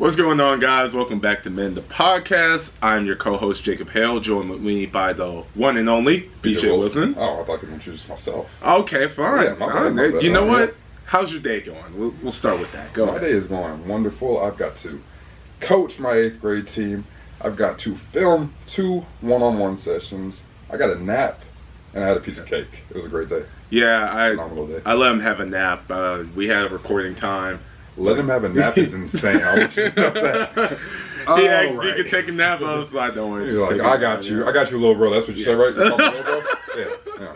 What's going on, guys? Welcome back to Men the Podcast. I'm your co-host Jacob Hale, joined with me by the one and only BJ Wilson. Oh, I thought I could introduce myself. Okay, fine. Yeah, my bad. You know what? How's your day going? We'll start with that. Go ahead. My day is going wonderful. I've got to coach my 8th grade team. I've got to film 2 one-on-one sessions. I got a nap, and I had a piece of cake. It was a great day. Yeah, Phenomenal day. I let him have a nap. We had a recording time. Let him have a nap is insane. I want you to know that. He asked me if he could take a nap. I was like, don't worry. He's like, I got you. I got you, little bro. That's what you said, right? You call me little bro? Yeah.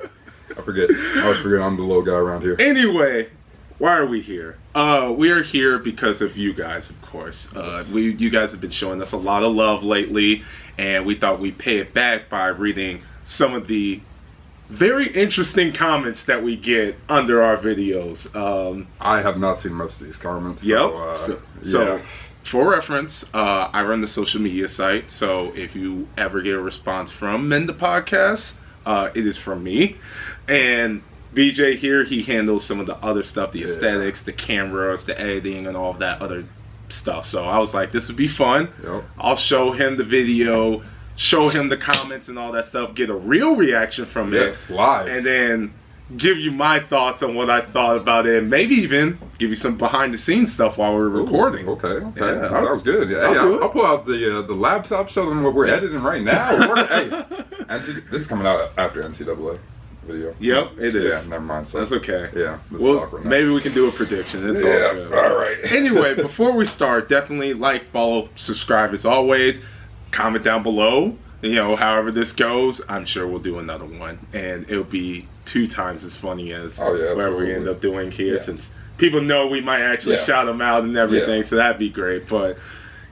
I forget. I always forget I'm the little guy around here. Anyway, why are we here? We are here because of you guys, of course. You guys have been showing us a lot of love lately, and we thought we'd pay it back by reading some of the very interesting comments that we get under our videos. I have not seen most of these comments. Yep. So for reference, I run the social media site, so if you ever get a response from Men the Podcast, it is from me. And BJ here, he handles some of the other stuff, the aesthetics, the cameras, the editing, and all of that other stuff. So I was like, this would be fun. Yep. I'll show him the video, show him the comments and all that stuff, get a real reaction from it. Live. And then give you my thoughts on what I thought about it, and maybe even give you some behind the scenes stuff while we're recording. Okay. Yeah, That was good. Yeah, I'll pull out the laptop, show them what we're editing right now. This is coming out after NCAA video. Yep, it is. Yeah, never mind. So that's okay. Yeah, this is awkward now. Maybe we can do a prediction. It's all good. All right. Anyway, before we start, definitely like, follow, subscribe as always. Comment down below. However this goes, I'm sure we'll do another one, and it'll be 2 times as funny as whatever we end up doing here, since people know we might actually shout them out and everything, so that'd be great. But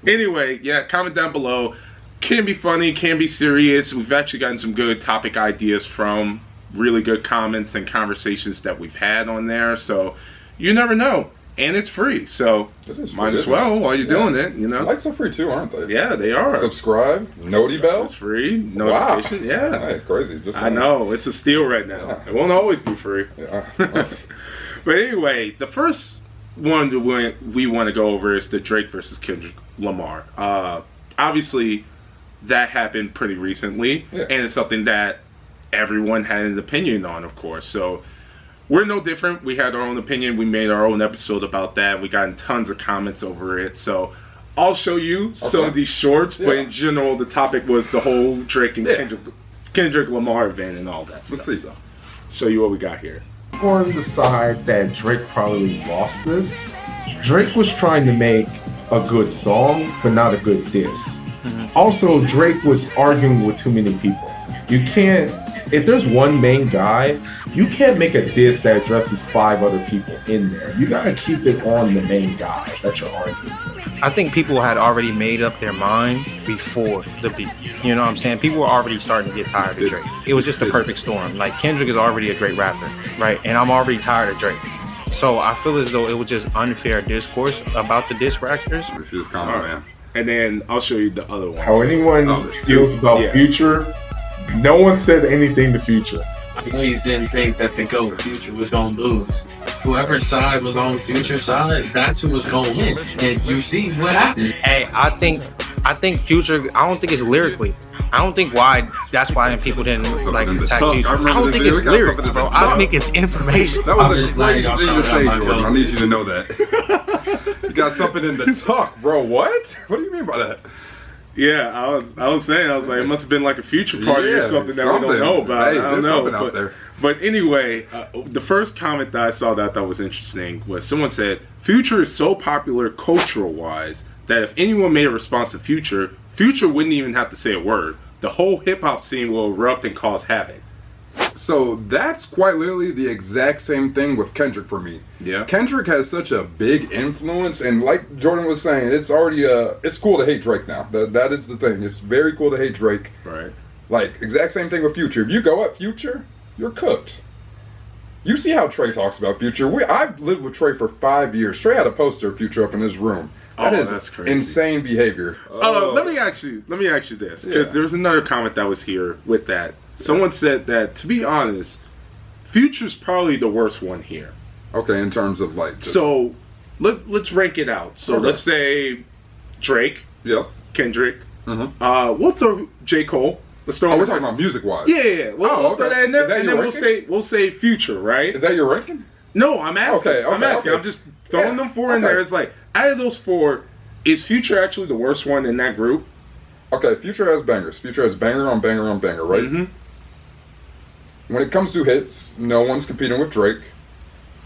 anyway, comment down below. Can be funny, can be serious. We've actually gotten some good topic ideas from really good comments and conversations that we've had on there, so you never know. And it's free, so might as well while you're doing it, Likes are free too, aren't they? Yeah, they are. Subscribe, noti bell. It's free, notification, Hey, crazy. I know, it's a steal right now. Yeah. It won't always be free. Yeah. But anyway, the first one we want to go over is the Drake versus Kendrick Lamar. Obviously, that happened pretty recently, and it's something that everyone had an opinion on, of course, so we're no different. We had our own opinion. We made our own episode about that. We got tons of comments over it. So I'll show you some of these shorts. But in general, the topic was the whole Drake and Kendrick Lamar event and all that stuff. Let's see. So show you what we got here. On the side that Drake probably lost this, Drake was trying to make a good song, but not a good diss. Also, Drake was arguing with too many people. You can't, if there's one main guy, you can't make a diss that addresses 5 other people in there. You gotta keep it on the main guy that you're arguing. I think people had already made up their mind before the beef. You know what I'm saying? People were already starting to get tired of Drake. It was just a perfect storm. Like, Kendrick is already a great rapper, right? And I'm already tired of Drake. So I feel as though it was just unfair discourse about the diss reactors. This is common, man. And then I'll show you the other one. How anyone feels about Future, no one said anything to Future. I know you didn't think that the GOAT Future was going to lose. Whoever's side was on Future's side, that's who was going to win. And you see what happened. Hey, I think Future, I don't think it's lyrically. I don't think that's why people didn't attack Future. I don't think it's lyrics, bro. I think it's information. That was a crazy thing to say, Jordan. I need you to know that. You got something in the tuck, bro. What? What do you mean by that? Yeah, I was saying, it must have been like a Future party or something that we don't know about. Hey, I don't know. Out there. But anyway, the first comment that I saw that I thought was interesting was someone said, Future is so popular cultural-wise that if anyone made a response to Future wouldn't even have to say a word. The whole hip-hop scene will erupt and cause havoc. So that's quite literally the exact same thing with Kendrick for me. Yeah. Kendrick has such a big influence, and like Jordan was saying, it's already it's cool to hate Drake now. That is the thing. It's very cool to hate Drake. Right. Like, exact same thing with Future. If you go at Future, you're cooked. You see how Trey talks about Future. I've lived with Trey for 5 years. Trey had a poster of Future up in his room. That's crazy. Insane behavior. Let me ask you this, because there's another comment that was here with that. Someone said that, to be honest, Future's probably the worst one here. Okay, in terms of like. So let's rank it out. So let's say Drake, Yep. Kendrick. Mm-hmm. We'll throw J. Cole. Let's throw. Oh, we're talking about music-wise. Yeah. We'll throw that in there, Is that and your then ranking? we'll say Future, right? Is that your ranking? No, I'm asking. Okay, I'm asking. okay. I'm just throwing them four in okay. there. It's like, out of those four, is Future actually the worst one in that group? Okay, Future has bangers. Future has banger on banger on banger, right? Mm-hmm. When it comes to hits, no one's competing with Drake.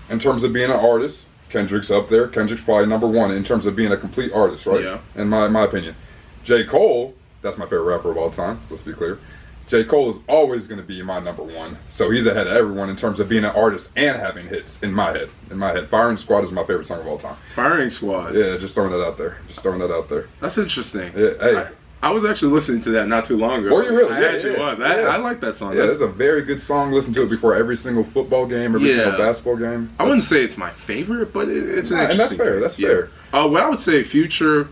In terms of being an artist, Kendrick's up there. Kendrick's probably number one in terms of being a complete artist, right? Yeah. In my opinion. J. Cole, that's my favorite rapper of all time, let's be clear. J. Cole is always going to be my number one. So he's ahead of everyone in terms of being an artist and having hits in my head. Firing Squad is my favorite song of all time. Firing Squad. Yeah, just throwing that out there. That's interesting. Yeah, hey. I was actually listening to that not too long ago. Were you really? I actually was. I like that song. Yeah, it's a very good song. Listen to it before every single football game, every single basketball game. I wouldn't say it's my favorite, but it's an interesting and that's fair. thing. That's fair. Well, I would say Future.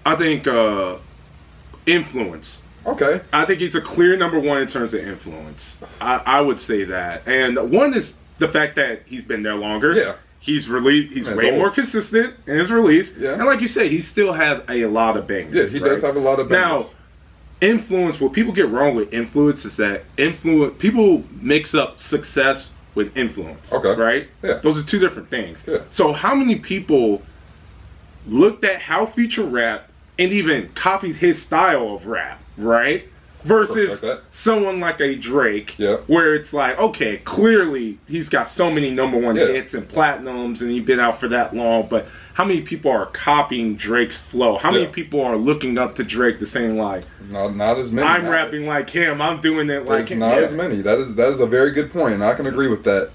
I think influence. Okay. I think he's a clear number one in terms of influence. I would say that. And one is the fact that he's been there longer. Yeah. He's released. He's way more consistent in his release. Yeah. And like you say, he still has a lot of bangers. Yeah, he does have a lot of bangers. Now, influence. What people get wrong with influence is that people mix up success with influence. Okay. Right. Yeah. Those are two different things. Yeah. So how many people looked at how Future rap and even copied his style of rap, right? Versus someone like a Drake, where it's like, okay, clearly he's got so many number one hits and platinums and he's been out for that long, but how many people are copying Drake's flow? How many people are looking up to Drake to saying like, not as many. I'm rapping like him, I'm doing it like him. Not as many. That is a very good point, and I can agree with that.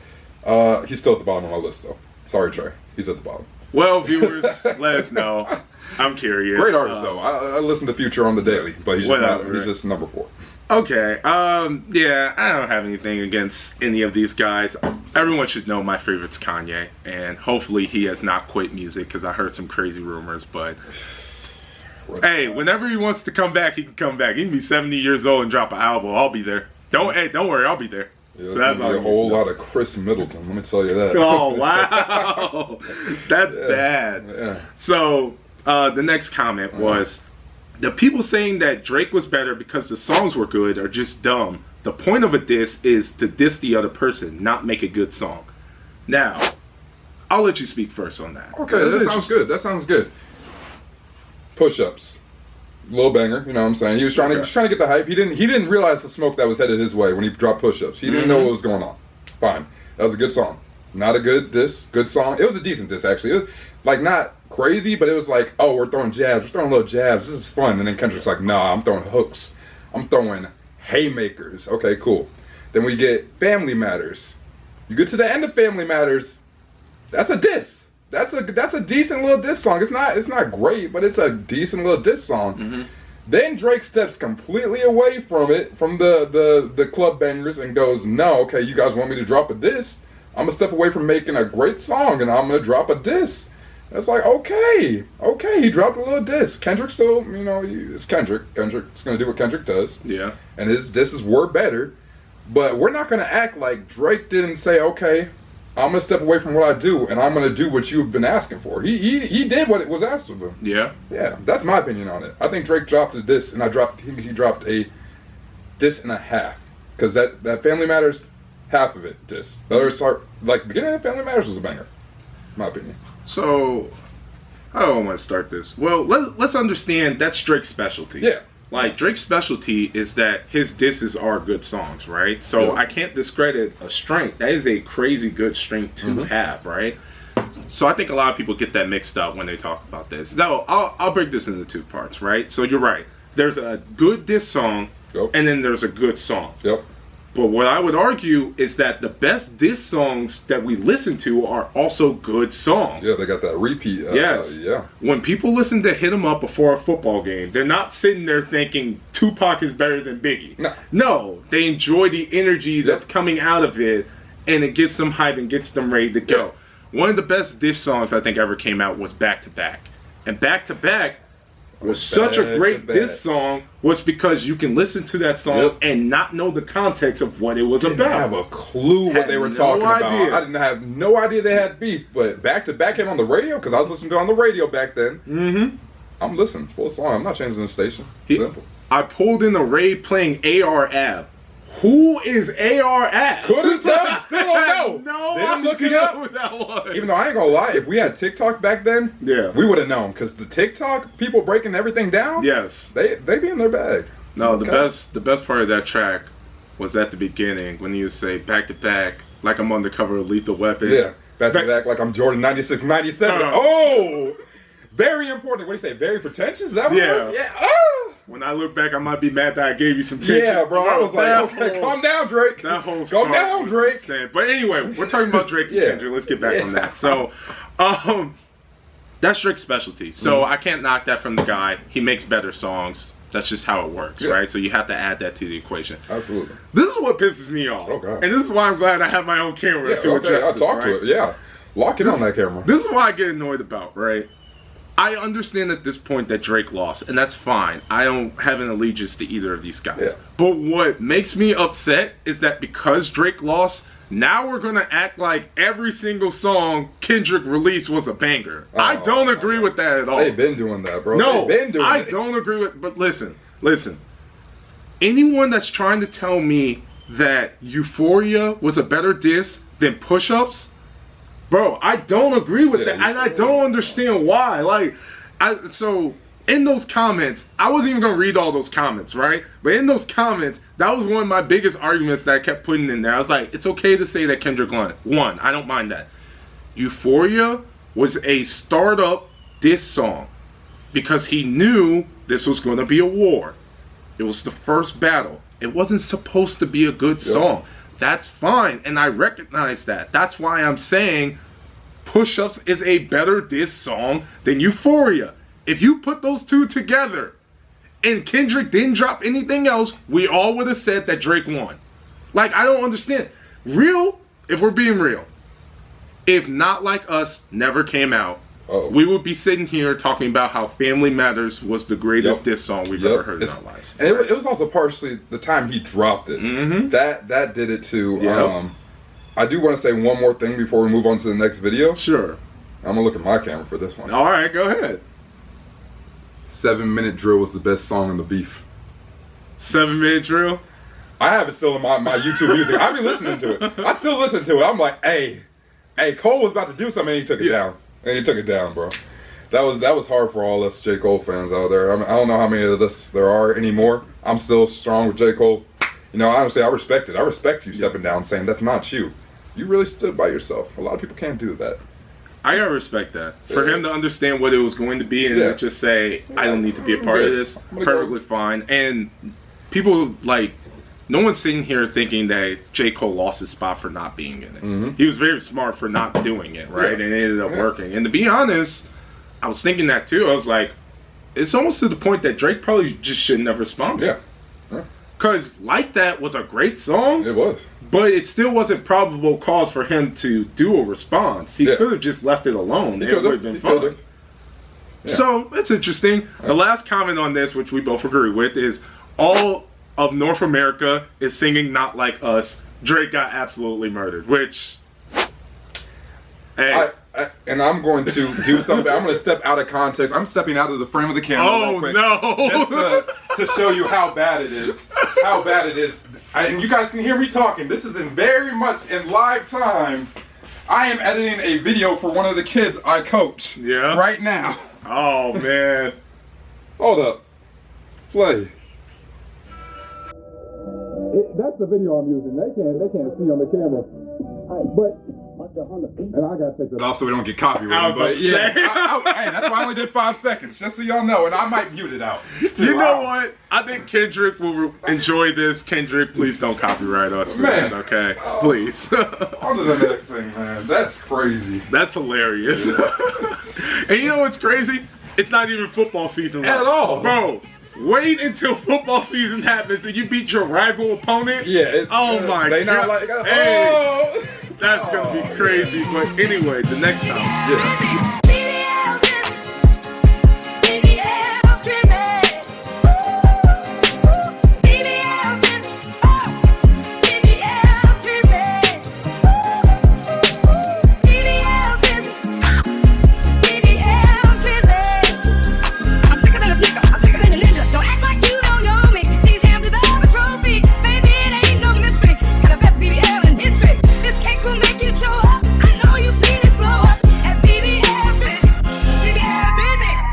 He's still at the bottom of my list, though. Sorry, Trey. He's at the bottom. Well, viewers, let us know. I'm curious. Great artist, though. I listen to Future on the daily, but he's just number 4. Okay. Yeah, I don't have anything against any of these guys. Everyone should know my favorite's Kanye, and hopefully he has not quit music because I heard some crazy rumors. But hey, whenever he wants to come back, he can come back. He can be 70 years old and drop an album. I'll be there. Don't worry, I'll be there. Yeah, so that's a whole lot of Chris Middleton. Let me tell you that. Oh wow, that's bad. Yeah. So the next comment was, the people saying that Drake was better because the songs were good are just dumb. The point of a diss is to diss the other person, not make a good song. Now, I'll let you speak first on that. Okay, that sounds good. Push-ups. Little banger, you know what I'm saying? He was trying to get the hype. He didn't realize the smoke that was headed his way when he dropped push-ups. He didn't know what was going on. Fine. That was a good song. Not a good diss. Good song. It was a decent diss, actually. It was, like, not crazy, but it was like, oh, we're throwing jabs. We're throwing little jabs. This is fun. And then Kendrick's like, nah, I'm throwing hooks. I'm throwing haymakers. Okay, cool. Then we get Family Matters. You get to the end of Family Matters, that's a diss. That's a decent little diss song. It's not great, but it's a decent little diss song. Then Drake steps completely away from it, from the club bangers, and goes, no, okay, you guys want me to drop a diss? I'm gonna step away from making a great song, and I'm gonna drop a diss. And it's like, okay, he dropped a little diss. Kendrick still, it's Kendrick. Kendrick's gonna do what Kendrick does. Yeah. And his disses were better, but we're not gonna act like Drake didn't say, okay, I'm gonna step away from what I do, and I'm gonna do what you've been asking for. He did what it was asked of him. Yeah. Yeah, that's my opinion on it. I think Drake dropped a diss, and he dropped a diss and a half, because that Family Matters, half of it diss. The other start, like beginning of Family Matters was a banger, in my opinion. So, how do I want to start this? Well, let's understand that's Drake's specialty. Yeah. Like, Drake's specialty is that his disses are good songs, right? So I can't discredit a strength. That is a crazy good strength to have, right? So I think a lot of people get that mixed up when they talk about this. Now, I'll break this into 2 parts, right? So you're right. There's a good diss song, and then there's a good song. Yep. But what I would argue is that the best diss songs that we listen to are also good songs. Yeah, they got that repeat. Yes. Yeah. When people listen to Hit 'Em Up before a football game, they're not sitting there thinking Tupac is better than Biggie. No, they enjoy the energy that's coming out of it, and it gets them hype and gets them ready to go. One of the best diss songs I think ever came out was Back to Back. And Back to Back was such a great diss song was because you can listen to that song and not know the context of what it was about. Didn't have a clue what they were talking about. I didn't have no idea they had beef, but Back to Back came on the radio because I was listening to it on the radio back then. I'm listening. Full song. I'm not changing the station. Simple. I pulled in a raid playing AR Ab. Who is AR Ab? Couldn't tell. Still don't know. No, Didn't look it up. who that was. Even though I ain't gonna lie, if we had TikTok back then, Yeah. we would have known. Because the TikTok people breaking everything down, Yes. they be in their bag. No, the best part of that track was at the beginning when he would say back to back like I'm on the cover of Lethal Weapon. Yeah, back to back like I'm Jordan 96, 97. Uh-huh. Oh, very important. What do you say? Very pretentious? Is that what it was? Yeah. Oh. When I look back, I might be mad that I gave you some tension. Yeah, bro. I was like, okay, calm down, Drake. That whole calm down, Drake. Insane. But anyway, we're talking about Drake and Kendrick. Let's get back on that. So, that's Drake's specialty. So I can't knock that from the guy. He makes better songs. That's just how it works, right? So you have to add that to the equation. Absolutely. This is what pisses me off. Oh, God. And this is why I'm glad I have my own camera to address I'll this, talk to it. Yeah. Lock it on that camera. This is what I get annoyed about, right? I understand at this point that Drake lost, and that's fine. I don't have an allegiance to either of these guys. Yeah. But what makes me upset is that because Drake lost, now we're going to act like every single song Kendrick released was a banger. I don't agree with that at all. They've been doing that, bro. No, They've been doing I it. don't agree with. But listen. Anyone that's trying to tell me that Euphoria was a better diss than Push Ups, bro, I don't agree with that, and I don't understand why. So in those comments, I wasn't even gonna read all those comments, right? But in those comments, that was one of my biggest arguments that I kept putting in there. I was like, it's okay to say that Kendrick won. I don't mind that. Euphoria was a startup diss song because he knew this was going to be a war. It was the first battle. It wasn't supposed to be a good song. That's fine, and I recognize that. That's why I'm saying Push Ups is a better diss song than Euphoria. If you put those two together and Kendrick didn't drop anything else, we all would have said that Drake won. Like, I don't understand. If we're being real, if Not Like Us never came out, we would be sitting here talking about how Family Matters was the greatest diss song we've ever heard in our lives. And it was also partially the time he dropped it. Mm-hmm. That did it too. I do want to say one more thing before we move on to the next video. Sure. I'm going to look at my camera for this one. All right, go ahead. 7 Minute Drill was the best song in the beef. 7 Minute Drill? I have it still in my YouTube music. I've been listening to it. I still listen to it. I'm like, hey, Cole was about to do something and he took it down. And he took it down, bro. That was hard for all us J. Cole fans out there. I don't know how many of us there are anymore. I'm still strong with J. Cole. You know, honestly, I respect it. I respect you stepping down saying that's not you. You really stood by yourself. A lot of people can't do that. I gotta respect that. For him to understand what it was going to be and just say, I don't need to be a part of this, perfectly fine. And people, no one's sitting here thinking that J. Cole lost his spot for not being in it. Mm-hmm. He was very smart for not doing it, right? And it ended up working. And to be honest, I was thinking that too. I was like, it's almost to the point that Drake probably just shouldn't have responded. Because Like That was a great song. It was. But it still wasn't probable cause for him to do a response. He could have just left it alone. It would have been fine. So, it's interesting. The last comment on this, which we both agree with, is all of North America is singing Not Like Us. Drake got absolutely murdered, which... Hey. And I'm going to do something. I'm going to step out of context. I'm stepping out of the frame of the camera real quick, no! Just to show you how bad it is. How bad it is. And you guys can hear me talking. This is very much in live time. I am editing a video for one of the kids I coach right now. Oh, man. Hold up. Play. That's the video I'm using. They can't see on the camera. But... And I gotta take that off so we don't get copyrighted. But hey, that's why I only did 5 seconds, just so y'all know. And I might mute it out. You know what? I think Kendrick will enjoy this. Kendrick, please don't copyright us for that, okay? Please. On to the next thing, man. That's crazy. That's hilarious. And you know what's crazy? It's not even football season left. At all. Bro, wait until football season happens and you beat your rival opponent. Yeah. Oh my they God. Not like, hey. That's gonna be crazy, but anyway, the next time.